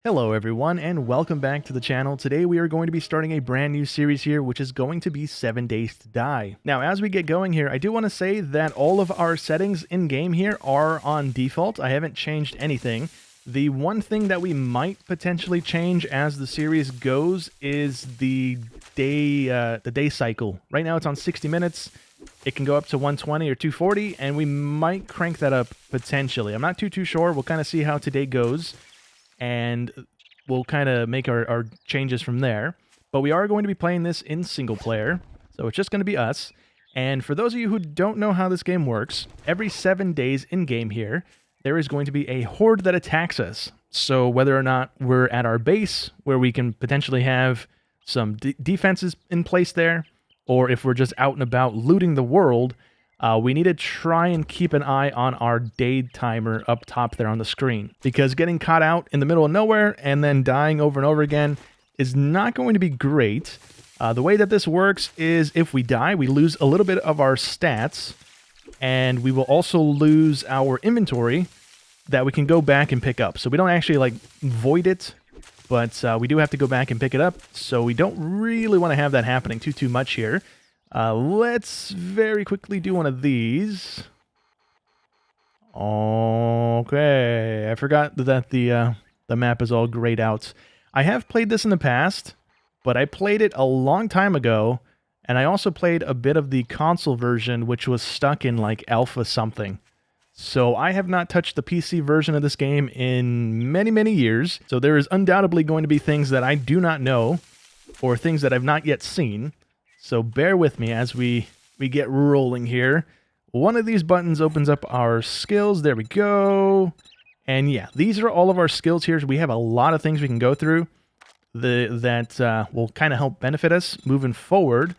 Hello everyone and welcome back to the channel. Today we are going to be starting a brand new series here, which is going to be 7 Days to Die. Now as we get going here, I do want to say that all of our settings in game here are on default. I haven't changed anything. The one thing that we might potentially change as the series goes is the day cycle. Right now it's on 60 minutes. It can go up to 120 or 240 and we might crank that up potentially. I'm not too sure. We'll kind of see how today goes, and we'll kind of make our changes from there. But we are going to be playing this in single player, so it's just going to be us. And for those of you who don't know how this game works, every 7 days in game here, there is going to be a horde that attacks us. So whether or not we're at our base, where we can potentially have some defenses in place there, or if we're just out and about looting the world, we need to try and keep an eye on our day timer up top there on the screen, because getting caught out in the middle of nowhere and then dying over and over again is not going to be great. The way that this works is if we die, we lose a little bit of our stats, and we will also lose our inventory that we can go back and pick up. So we don't actually like void it, but we do have to go back and pick it up. So we don't really want to have that happening too much here. Let's very quickly do one of these. Okay, I forgot that the map is all grayed out. I have played this in the past, but I played it a long time ago, and I also played a bit of the console version, which was stuck in like alpha something. So I have not touched the PC version of this game in many years, so there is undoubtedly going to be things that I do not know, or things that I've not yet seen. So bear with me as we get rolling here. One of these buttons opens up our skills. There we go. And yeah, these are all of our skills here. So we have a lot of things we can go through that will kind of help benefit us moving forward.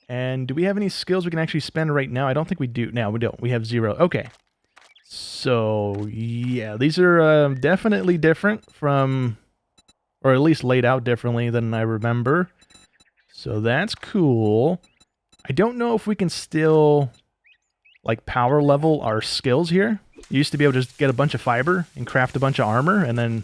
And do we have any skills we can actually spend right now? I don't think we do. No, we don't. We have 0. Okay. So yeah, these are definitely different from, or at least laid out differently than I remember. So that's cool. I don't know if we can still like power level our skills here. You used to be able to just get a bunch of fiber and craft a bunch of armor and then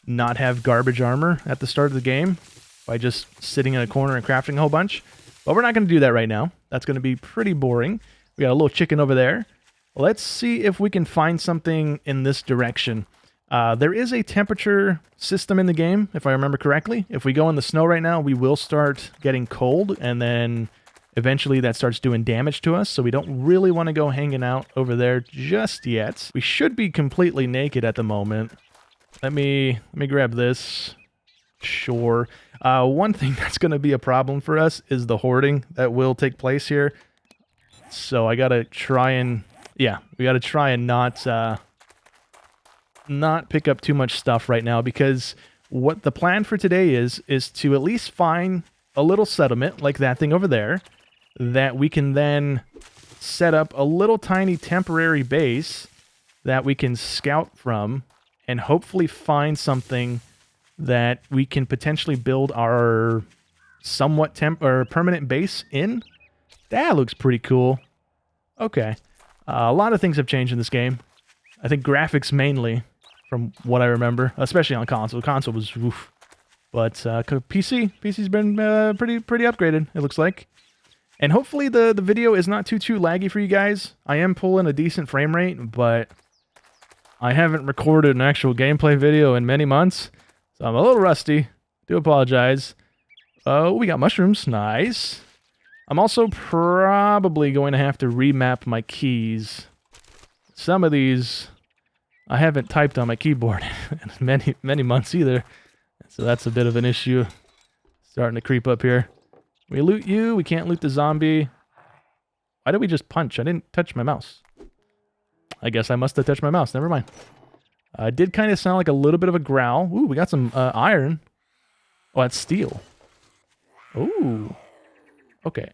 not have garbage armor at the start of the game by just sitting in a corner and crafting a whole bunch. But we're not going to do that right now. That's going to be pretty boring. We got a little chicken over there. Let's see if we can find something in this direction. There is a temperature system in the game, if I remember correctly. If we go in the snow right now, we will start getting cold, and then eventually that starts doing damage to us, so we don't really want to go hanging out over there just yet. We should be completely naked at the moment. Let me grab this. Sure. One thing that's going to be a problem for us is the hoarding that will take place here. So I got to try and... yeah, we got to try and not pick up too much stuff right now, because what the plan for today is to at least find a little settlement like that thing over there that we can then set up a little tiny temporary base that we can scout from and hopefully find something that we can potentially build our somewhat permanent base in. That looks pretty cool. Okay. A lot of things have changed in this game. I think graphics mainly, from what I remember, especially on console. Console was oof. But PC's been pretty upgraded, it looks like. And hopefully the video is not too laggy for you guys. I am pulling a decent frame rate, but I haven't recorded an actual gameplay video in many months, so I'm a little rusty. Do apologize. Oh, we got mushrooms. Nice. I'm also probably going to have to remap my keys. Some of these I haven't typed on my keyboard in many months either. So that's a bit of an issue. Starting to creep up here. We loot you. We can't loot the zombie. Why did we just punch? I didn't touch my mouse. I guess I must have touched my mouse. Never mind. It did kind of sound like a little bit of a growl. Ooh, we got some iron. Oh, that's steel. Ooh. Okay,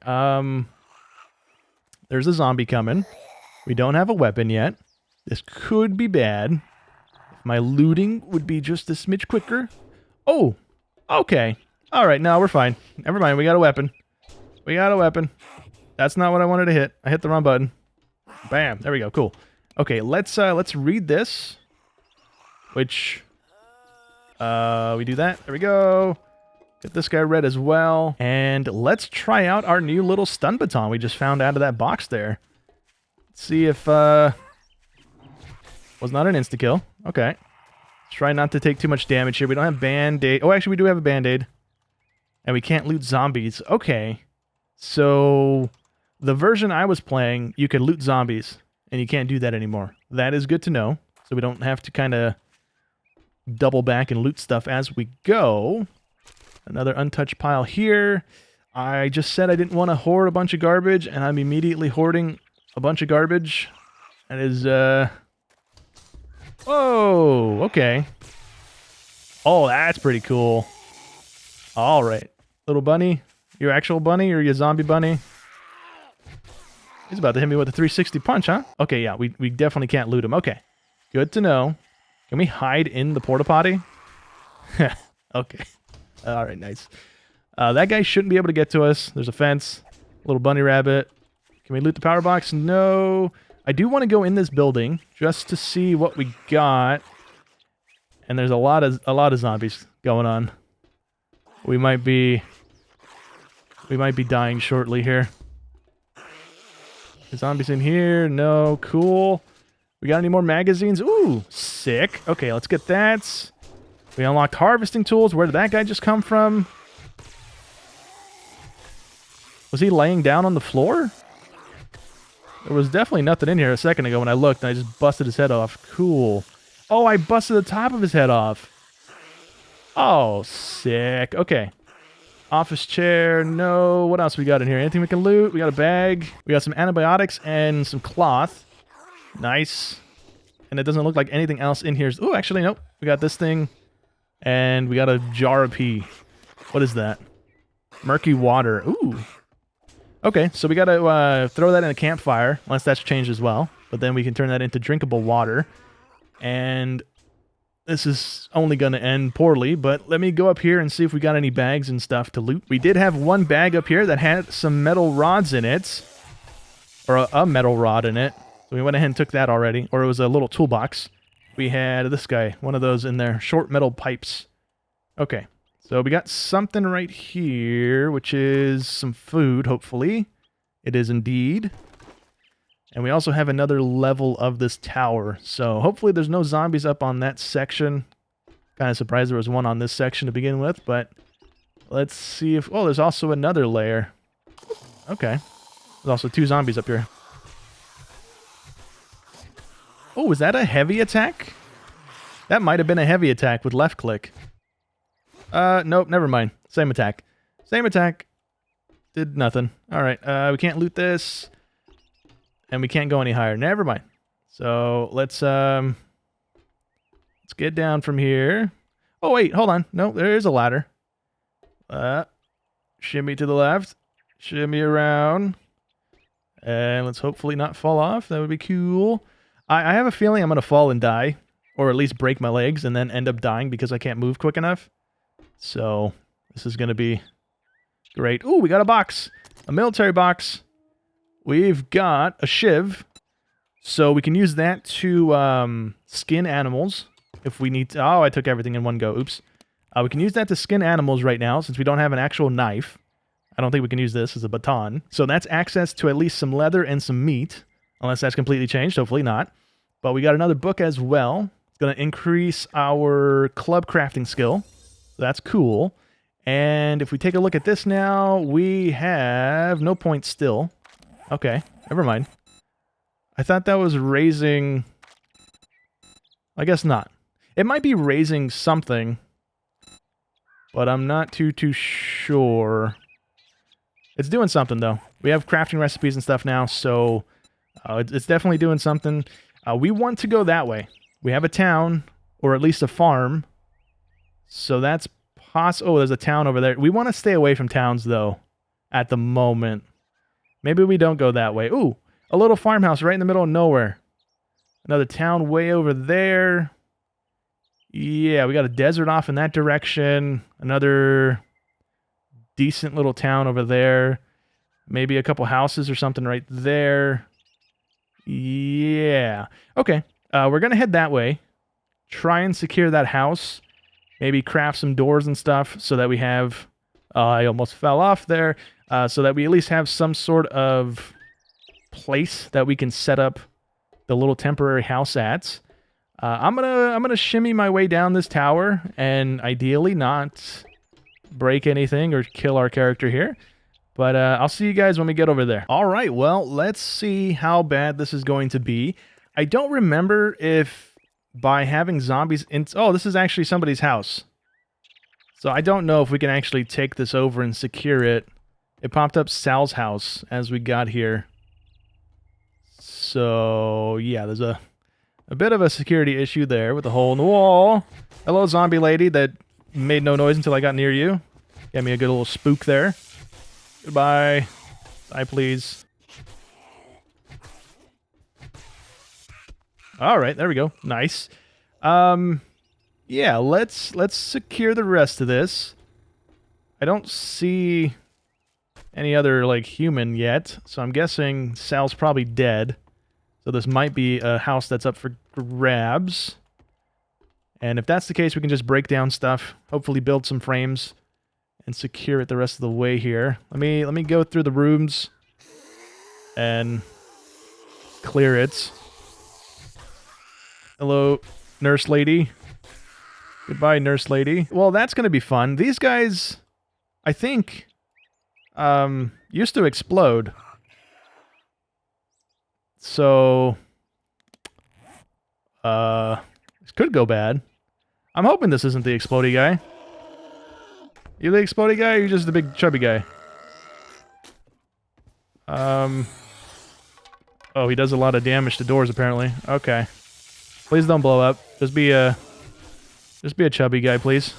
there's a zombie coming. We don't have a weapon yet. This could be bad. If my looting would be just a smidge quicker. Oh, okay. All right, no, we're fine. Never mind, we got a weapon. We got a weapon. That's not what I wanted to hit. I hit the wrong button. Bam, there we go, cool. Okay, let's read this, which We do that. There we go. Get this guy red as well. And let's try out our new little stun baton we just found out of that box there. Let's see if... was not an insta-kill. Okay. Let's try not to take too much damage here. We don't have Band-Aid. Oh, actually, we do have a Band-Aid. And we can't loot zombies. Okay. So, the version I was playing, you could loot zombies. And you can't do that anymore. That is good to know. So we don't have to kind of double back and loot stuff as we go. Another untouched pile here. I just said I didn't want to hoard a bunch of garbage, and I'm immediately hoarding a bunch of garbage. That is, Whoa, okay. Oh, that's pretty cool. All right. Little bunny. Your actual bunny or your zombie bunny? He's about to hit me with a 360 punch, huh? Okay, yeah, we definitely can't loot him. Okay, good to know. Can we hide in the porta potty? Okay. All right, nice. That guy shouldn't be able to get to us. There's a fence. Little bunny rabbit. Can we loot the power box? No. I do want to go in this building just to see what we got. And there's a lot of zombies going on. We might be dying shortly here. Zombies in here. No. Cool. We got any more magazines? Ooh, sick. Okay, let's get that. We unlocked harvesting tools. Where did that guy just come from? Was he laying down on the floor? There was definitely nothing in here a second ago when I looked, and I just busted his head off. Cool. Oh, I busted the top of his head off. Oh, sick. Okay. Office chair. No. What else we got in here? Anything we can loot? We got a bag. We got some antibiotics and some cloth. Nice. And it doesn't look like anything else in here. Oh, actually, nope. We got this thing. And we got a jar of pee. What is that? Murky water. Ooh. Okay, so we got to throw that in a campfire, unless that's changed as well. But then we can turn that into drinkable water. And this is only going to end poorly, but let me go up here and see if we got any bags and stuff to loot. We did have one bag up here that had some metal rods in it. Or a metal rod in it. So we went ahead and took that already. Or it was a little toolbox. We had this guy, one of those in there. Short metal pipes. Okay. So we got something right here, which is some food, hopefully. It is indeed. And we also have another level of this tower. So hopefully there's no zombies up on that section. Kind of surprised there was one on this section to begin with, but let's see if... Oh, there's also another layer. Okay. There's also 2 zombies up here. Oh, was that a heavy attack? That might have been a heavy attack with left click. Nope, never mind. Same attack. Same attack. Did nothing. Alright, we can't loot this. And we can't go any higher. Never mind. So, let's get down from here. Oh, wait, hold on. No, there is a ladder. Shimmy to the left. Shimmy around. And let's hopefully not fall off. That would be cool. I have a feeling I'm going to fall and die. Or at least break my legs and then end up dying because I can't move quick enough. So, this is going to be great. Ooh, we got a box. A military box. We've got a shiv. So, we can use that to skin animals. If we need to... Oh, I took everything in one go. Oops. We can use that to skin animals right now since we don't have an actual knife. I don't think we can use this as a baton. So, that's access to at least some leather and some meat. Unless that's completely changed. Hopefully not. But we got another book as well. It's going to increase our club crafting skill. That's cool. And if we take a look at this now, we have no points still. Okay, never mind. I thought that was raising... I guess not. It might be raising something, but I'm not too sure. It's doing something, though. We have crafting recipes and stuff now, so it's definitely doing something. We want to go that way. We have a town, or at least a farm. So that's possible. Oh, there's a town over there. We want to stay away from towns, though, at the moment. Maybe we don't go that way. Ooh, a little farmhouse right in the middle of nowhere. Another town way over there. Yeah, we got a desert off in that direction. Another decent little town over there. Maybe a couple houses or something right there. Yeah. Okay, we're going to head that way. Try and secure that house. maybe craft some doors and stuff so that we have... I almost fell off there. So that we at least have some sort of place that we can set up the little temporary house at. I'm gonna shimmy my way down this tower and ideally not break anything or kill our character here. But I'll see you guys when we get over there. All right, well, let's see how bad this is going to be. I don't remember if by having zombies in... Oh, this is actually somebody's house. So I don't know if we can actually take this over and secure it. It popped up Sal's house as we got here. So, yeah, there's a bit of a security issue there with the hole in the wall. Hello, zombie lady that made no noise until I got near you. Got me a good little spook there. Goodbye. Die, please. All right, there we go. Nice. Yeah, let's secure the rest of this. I don't see any other, like, human yet, so I'm guessing Sal's probably dead. So this might be a house that's up for grabs. And if that's the case, we can just break down stuff, hopefully build some frames, and secure it the rest of the way here. Let me go through the rooms and clear it. Hello, nurse lady. Goodbye, nurse lady. Well, that's going to be fun. These guys, I think, used to explode. So, this could go bad. I'm hoping this isn't the explodey guy. You the explodey guy, or you just the big chubby guy? Oh, he does a lot of damage to doors, apparently. Okay. Please don't blow up. Just be a chubby guy, please.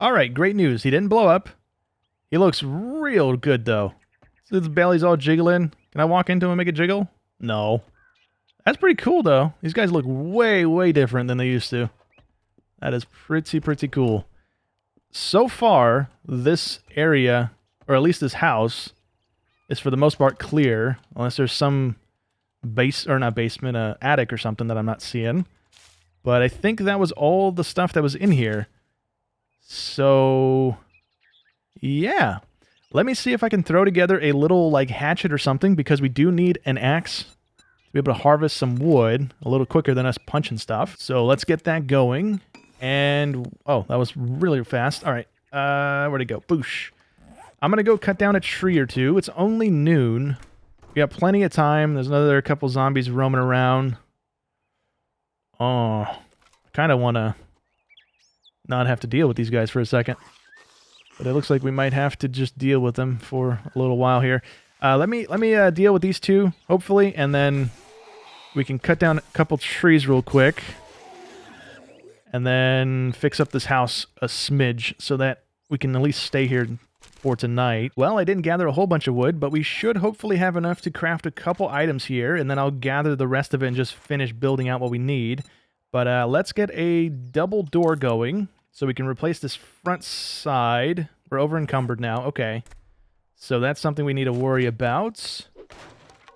Alright, great news. He didn't blow up. He looks real good, though. His belly's all jiggling. Can I walk into him and make it jiggle? No. That's pretty cool, though. These guys look way, way different than they used to. That is pretty cool. So far, this area, or at least this house, is for the most part clear, unless there's some attic or something that I'm not seeing. But I think that was all the stuff that was in here. So, yeah. Let me see if I can throw together a little, like, hatchet or something, because we do need an axe to be able to harvest some wood a little quicker than us punching stuff. So let's get that going. And, oh, that was really fast. All right, where'd it go? Boosh. I'm going to go cut down a tree or two. It's only noon. We got plenty of time. There's another couple zombies roaming around. Oh, I kind of want to not have to deal with these guys for a second. But it looks like we might have to just deal with them for a little while here. Let me deal with these two, hopefully, and then we can cut down a couple trees real quick. And then fix up this house a smidge so that we can at least stay here for tonight. Well, I didn't gather a whole bunch of wood, but we should hopefully have enough to craft a couple items here, and then I'll gather the rest of it and just finish building out what we need. But let's get a double door going so we can replace this front side. We're over encumbered now. Okay. So that's something we need to worry about.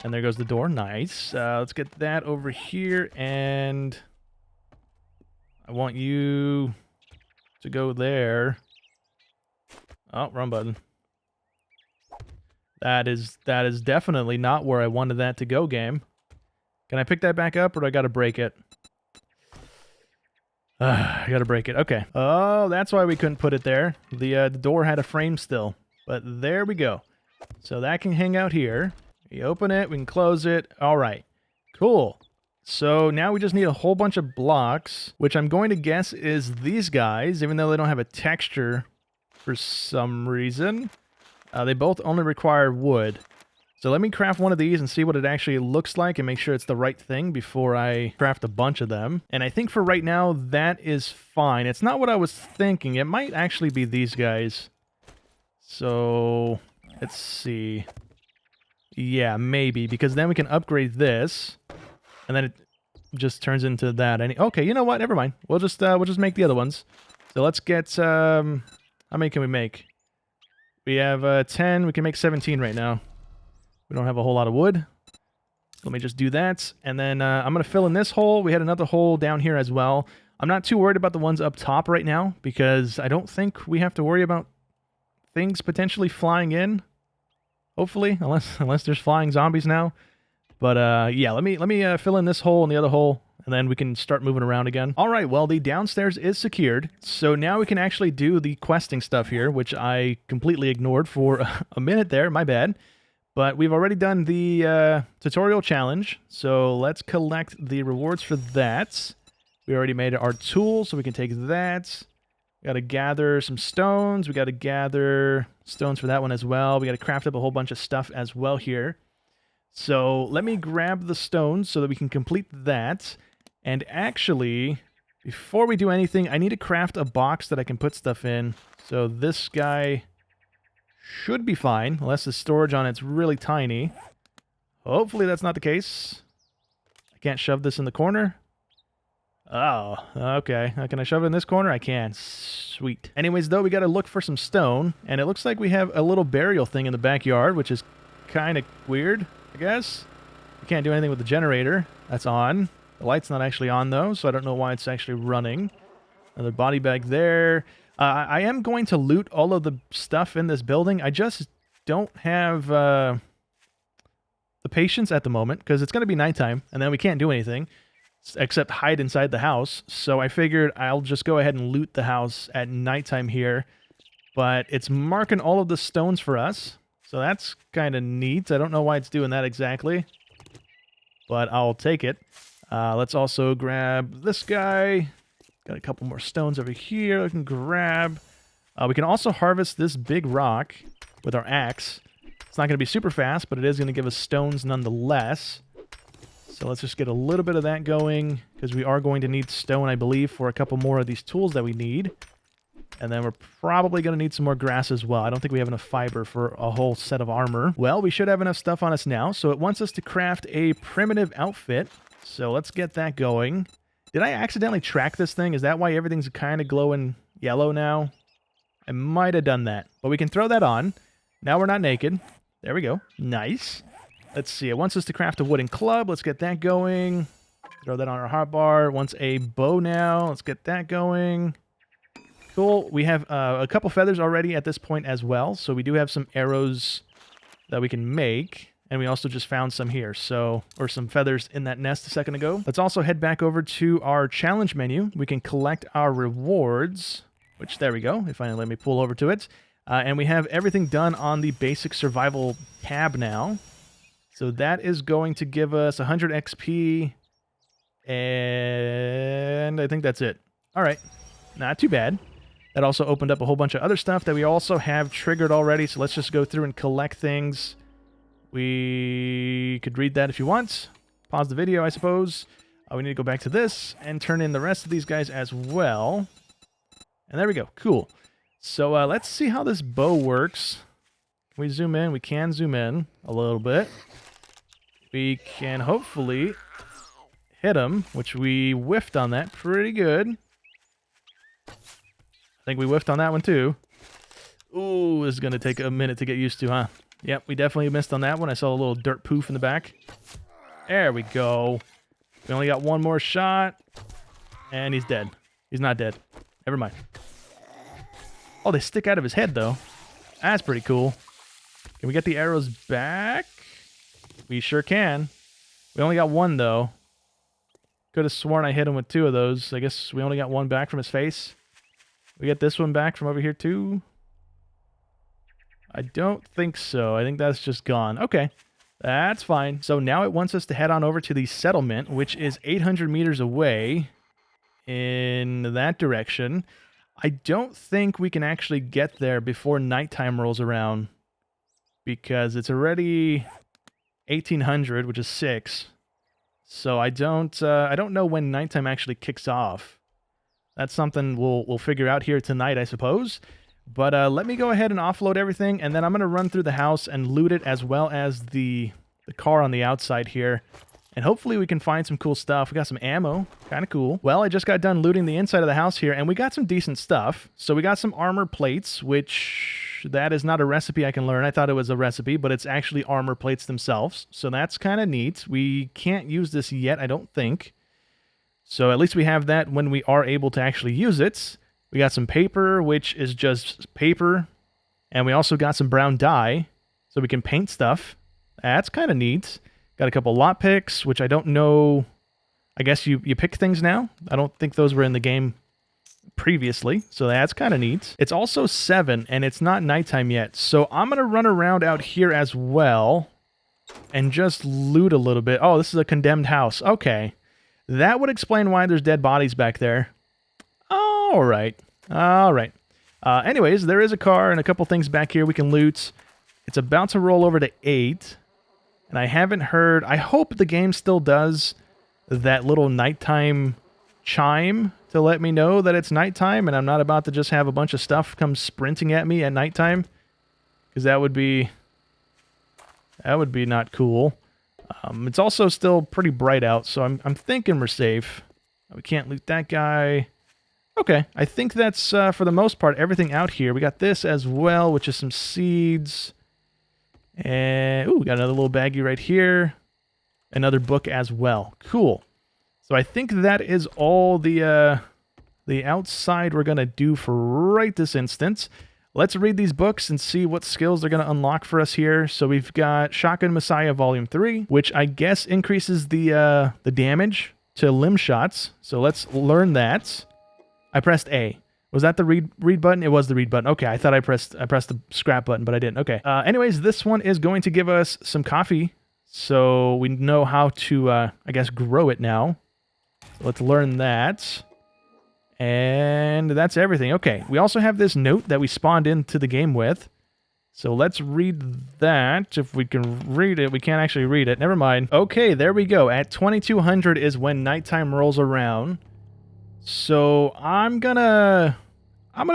And there goes the door. Nice. Let's get that over here, and I want you to go there. Oh, wrong button. That is definitely not where I wanted that to go, game. Can I pick that back up, or do I gotta break it? I gotta break it. Okay. Oh, that's why we couldn't put it there. The door had a frame still. But there we go. So that can hang out here. We open it, we can close it. All right. Cool. So now we just need a whole bunch of blocks, which I'm going to guess is these guys, even though they don't have a texture for some reason. They both only require wood. So let me craft one of these and see what it actually looks like and make sure it's the right thing before I craft a bunch of them. And I think for right now, that is fine. It's not what I was thinking. It might actually be these guys. So let's see. Yeah, maybe, because then we can upgrade this. And then it just turns into that. Okay, you know what? Never mind. We'll just make the other ones. So let's get how many can we make? We have 10. We can make 17 right now. We don't have a whole lot of wood. Let me just do that. And then I'm going to fill in this hole. We had another hole down here as well. I'm not too worried about the ones up top right now because I don't think we have to worry about things potentially flying in. Hopefully, unless there's flying zombies now. But yeah, let me fill in this hole and the other hole, and then we can start moving around again. All right, well, the downstairs is secured, so now we can actually do the questing stuff here, which I completely ignored for a minute there, my bad. But we've already done the tutorial challenge, so let's collect the rewards for that. We already made our tool, so we can take that. We got to gather some stones. We got to gather stones for that one as well. We got to craft up a whole bunch of stuff as well here. So let me grab the stones so that we can complete that. And actually, before we do anything, I need to craft a box that I can put stuff in. So this guy should be fine, unless the storage on it's really tiny. Hopefully that's not the case. I can't shove this in the corner. Oh, okay. Can I shove it in this corner? I can. Sweet. Anyways, though, we got to look for some stone, and it looks like we have a little burial thing in the backyard, which is kind of weird, I guess. We can't do anything with the generator. That's on. The light's not actually on, though, so I don't know why it's actually running. Another body bag there. I am going to loot all of the stuff in this building. I just don't have the patience at the moment, because it's going to be nighttime, and then we can't do anything except hide inside the house. So I figured I'll just go ahead and loot the house at nighttime here. But it's marking all of the stones for us, so that's kind of neat. I don't know why it's doing that exactly, but I'll take it. Let's also grab this guy. Got a couple more stones over here I can grab. We can also harvest this big rock with our axe. It's not going to be super fast, but it is going to give us stones nonetheless. So let's just get a little bit of that going, because we are going to need stone, I believe, for a couple more of these tools that we need. And then we're probably going to need some more grass as well. I don't think we have enough fiber for a whole set of armor. Well, we should have enough stuff on us now, so it wants us to craft a primitive outfit. So let's get that going. Did I accidentally track this thing? Is that why everything's kind of glowing yellow now? I might have done that. But we can throw that on. Now we're not naked. There we go. Nice. Let's see. It wants us to craft a wooden club. Let's get that going. Throw that on our hotbar. It wants a bow now. Let's get that going. Cool. We have a couple feathers already at this point as well. So we do have some arrows that we can make. And we also just found some here, or some feathers in that nest a second ago. Let's also head back over to our challenge menu. We can collect our rewards, which, there we go. It finally let me pull over to it. And we have everything done on the basic survival tab now. So that is going to give us 100 XP, and I think that's it. All right, not too bad. That also opened up a whole bunch of other stuff that we also have triggered already, so let's just go through and collect things. We could read that if you want. Pause the video, I suppose. We need to go back to this and turn in the rest of these guys as well. And there we go. Cool. So let's see how this bow works. Can we zoom in? We can zoom in a little bit. We can hopefully hit him, which we whiffed on that pretty good. I think we whiffed on that one too. Ooh, this is going to take a minute to get used to, huh? Yep, we definitely missed on that one. I saw a little dirt poof in the back. There we go. We only got one more shot. And he's dead. He's not dead. Never mind. Oh, they stick out of his head, though. That's pretty cool. Can we get the arrows back? We sure can. We only got one, though. Could have sworn I hit him with two of those. I guess we only got one back from his face. We get this one back from over here, too? I don't think so. I think that's just gone. Okay. That's fine. So now it wants us to head on over to the settlement, which is 800 meters away in that direction. I don't think we can actually get there before nighttime rolls around, because it's already 1800, which is 6. So I don't know when nighttime actually kicks off. That's something we'll figure out here tonight, I suppose. But let me go ahead and offload everything, and then I'm going to run through the house and loot it, as well as the car on the outside here. And hopefully we can find some cool stuff. We got some ammo. Kind of cool. Well, I just got done looting the inside of the house here, and we got some decent stuff. So we got some armor plates, which which that is not a recipe I can learn. I thought it was a recipe, but it's actually armor plates themselves. So that's kind of neat. We can't use this yet, I don't think. So at least we have that when we are able to actually use it. We got some paper, which is just paper. And we also got some brown dye, so we can paint stuff. That's kind of neat. Got a couple lot picks, which I don't know. I guess you pick things now. I don't think those were in the game previously, so that's kind of neat. It's also 7, and it's not nighttime yet, so I'm going to run around out here as well and just loot a little bit. Oh, this is a condemned house. Okay. That would explain why there's dead bodies back there. All right. All right. Anyways, there is a car and a couple things back here we can loot. It's about to roll over to 8, and I haven't heard... I hope the game still does that little nighttime chime to let me know that it's nighttime and I'm not about to just have a bunch of stuff come sprinting at me at nighttime, because that would be not cool. It's also still pretty bright out, so I'm thinking we're safe. We can't loot that guy. Okay, I think that's for the most part everything out here. We got this as well, which is some seeds. And ooh, we got another little baggie right here. Another book as well. Cool. So I think that is all the outside we're going to do for right this instant. Let's read these books and see what skills they're going to unlock for us here. So we've got Shotgun Messiah Volume 3, which I guess increases the damage to limb shots. So let's learn that. I pressed A. Was that the read button? It was the read button. Okay, I thought I pressed the scrap button, but I didn't. Okay. Anyways, this one is going to give us some coffee. So we know how to, I guess, grow it now. So let's learn that. And that's everything. Okay, we also have this note that we spawned into the game with. So let's read that. If we can read it, we can't actually read it. Never mind. Okay, there we go. At 2200 is when nighttime rolls around. So I'm gonna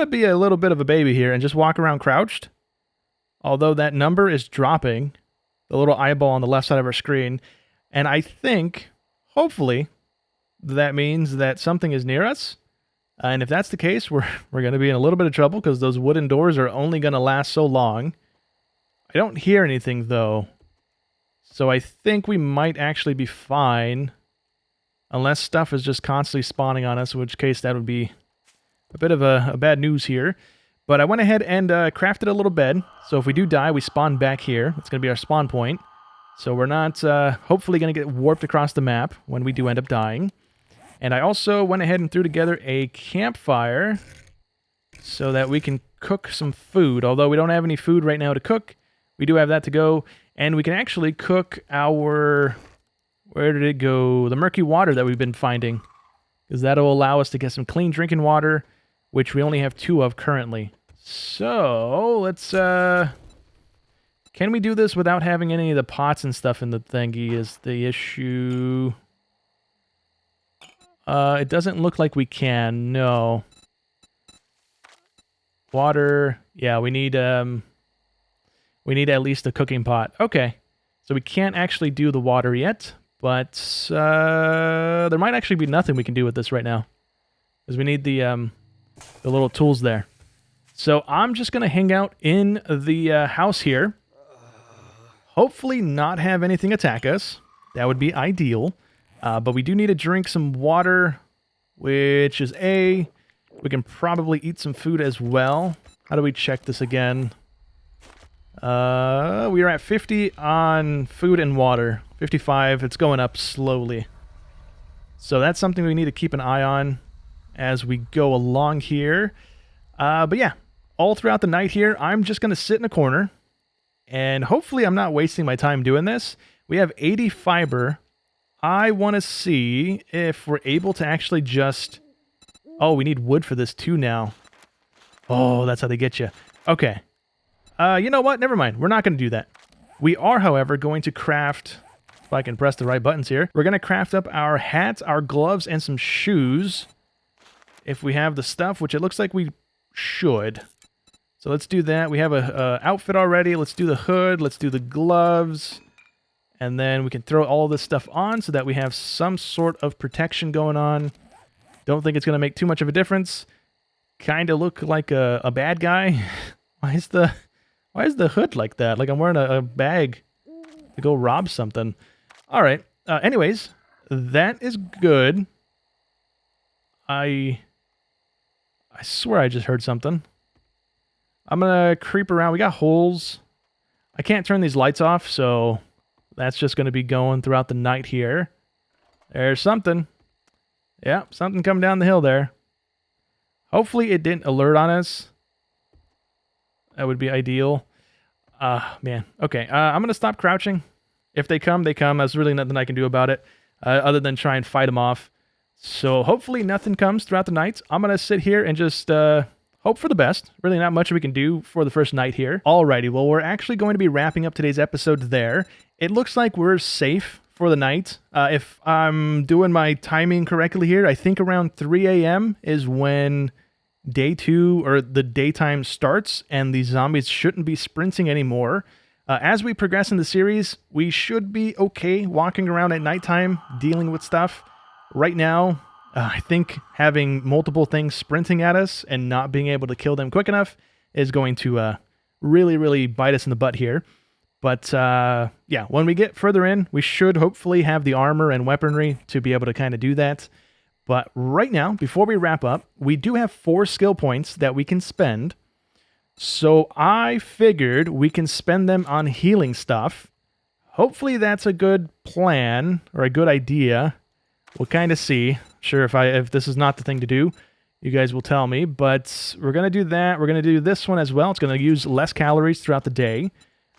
be a little bit of a baby here and just walk around crouched. Although that number is dropping, the little eyeball on the left side of our screen. And I think, hopefully, that means that something is near us. And if that's the case, we're going to be in a little bit of trouble because those wooden doors are only going to last so long. I don't hear anything, though. So I think we might actually be fine. Unless stuff is just constantly spawning on us, in which case that would be a bit of a bad news here. But I went ahead and crafted a little bed. So if we do die, we spawn back here. It's going to be our spawn point. So we're not hopefully going to get warped across the map when we do end up dying. And I also went ahead and threw together a campfire so that we can cook some food. Although we don't have any food right now to cook, we do have that to go. And we can actually cook our... Where did it go? The murky water that we've been finding. Because that'll allow us to get some clean drinking water, which we only have 2 of currently. So, let's... Can we do this without having any of the pots and stuff in the thingy is the issue... it doesn't look like we can, no. Water, yeah, we need at least a cooking pot. Okay, so we can't actually do the water yet, but there might actually be nothing we can do with this right now. Because we need the little tools there. So I'm just going to hang out in the house here. Hopefully not have anything attack us. That would be ideal. But we do need to drink some water, which is A. We can probably eat some food as well. How do we check this again? We are at 50 on food and water. 55, it's going up slowly. So that's something we need to keep an eye on as we go along here. But yeah, all throughout the night here, I'm just going to sit in a corner. And hopefully I'm not wasting my time doing this. We have 80 fiber. I want to see if we're able to actually just... Oh, we need wood for this too now. Oh, that's how they get you. Okay. You know what? Never mind. We're not going to do that. We are, however, going to craft... If I can press the right buttons here. We're going to craft up our hats, our gloves, and some shoes. If we have the stuff, which it looks like we should. So let's do that. We have a outfit already. Let's do the hood. Let's do the gloves. And then we can throw all this stuff on so that we have some sort of protection going on. Don't think it's going to make too much of a difference. Kind of look like a bad guy. Why is the hood like that? Like I'm wearing a bag to go rob something. All right. Anyways, that is good. I swear I just heard something. I'm gonna creep around. We got holes. I can't turn these lights off, so that's just gonna be going throughout the night here. There's something. Yeah, something coming down the hill there. Hopefully it didn't alert on us. That would be ideal. Man. Okay, I'm gonna stop crouching. If they come, they come. There's really nothing I can do about it, other than try and fight them off. So hopefully nothing comes throughout the night. I'm gonna sit here and just hope for the best. Really not much we can do for the first night here. Alrighty, well, we're actually going to be wrapping up today's episode there. It looks like we're safe for the night. If I'm doing my timing correctly here, I think around 3 a.m. is when day 2 or the daytime starts, and the zombies shouldn't be sprinting anymore. As we progress in the series, we should be okay walking around at nighttime, dealing with stuff. Right now, I think having multiple things sprinting at us and not being able to kill them quick enough is going to really, really bite us in the butt here. But yeah, when we get further in, we should hopefully have the armor and weaponry to be able to kind of do that. But right now, before we wrap up, we do have 4 skill points that we can spend. So I figured we can spend them on healing stuff. Hopefully that's a good plan or a good idea. We'll kind of see. Sure, if this is not the thing to do, you guys will tell me. But we're going to do that. We're going to do this one as well. It's going to use less calories throughout the day.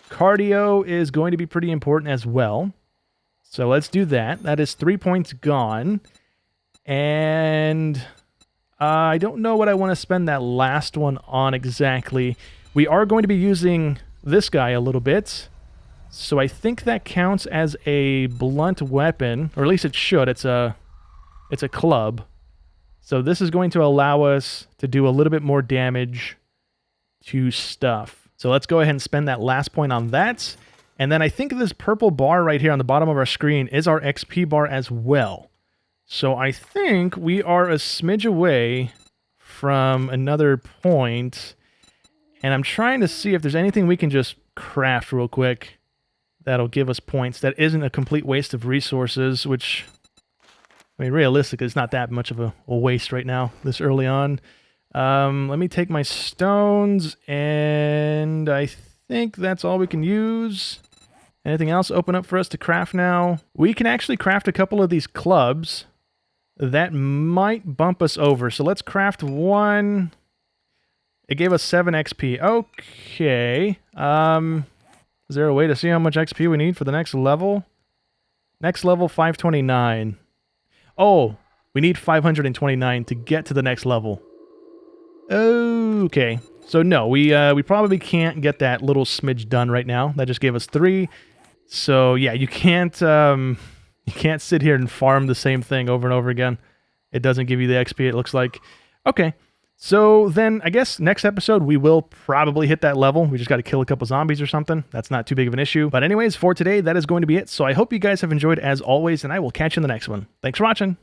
Cardio is going to be pretty important as well. So let's do that. That is 3 points gone. And I don't know what I want to spend that last one on exactly. We are going to be using this guy a little bit. So I think that counts as a blunt weapon, or at least it should. It's a club. So this is going to allow us to do a little bit more damage to stuff. So let's go ahead and spend that last point on that. And then I think this purple bar right here on the bottom of our screen is our XP bar as well. So I think we are a smidge away from another point. And I'm trying to see if there's anything we can just craft real quick that'll give us points. That isn't a complete waste of resources, which, I mean, realistically, it's not that much of a waste right now, this early on. Let me take my stones, and I think that's all we can use. Anything else open up for us to craft now? We can actually craft a couple of these clubs. That might bump us over. So let's craft one. It gave us 7 XP. Okay. Is there a way to see how much XP we need for the next level? Next level, 529. Oh, we need 529 to get to the next level. Okay. So no, we probably can't get that little smidge done right now. That just gave us 3. So yeah, you can't sit here and farm the same thing over and over again. It doesn't give you the XP, it looks like. Okay. So then I guess next episode we will probably hit that level. We just got to kill a couple zombies or something. That's not too big of an issue. But anyways, for today, that is going to be it. So I hope you guys have enjoyed as always, and I will catch you in the next one. Thanks for watching.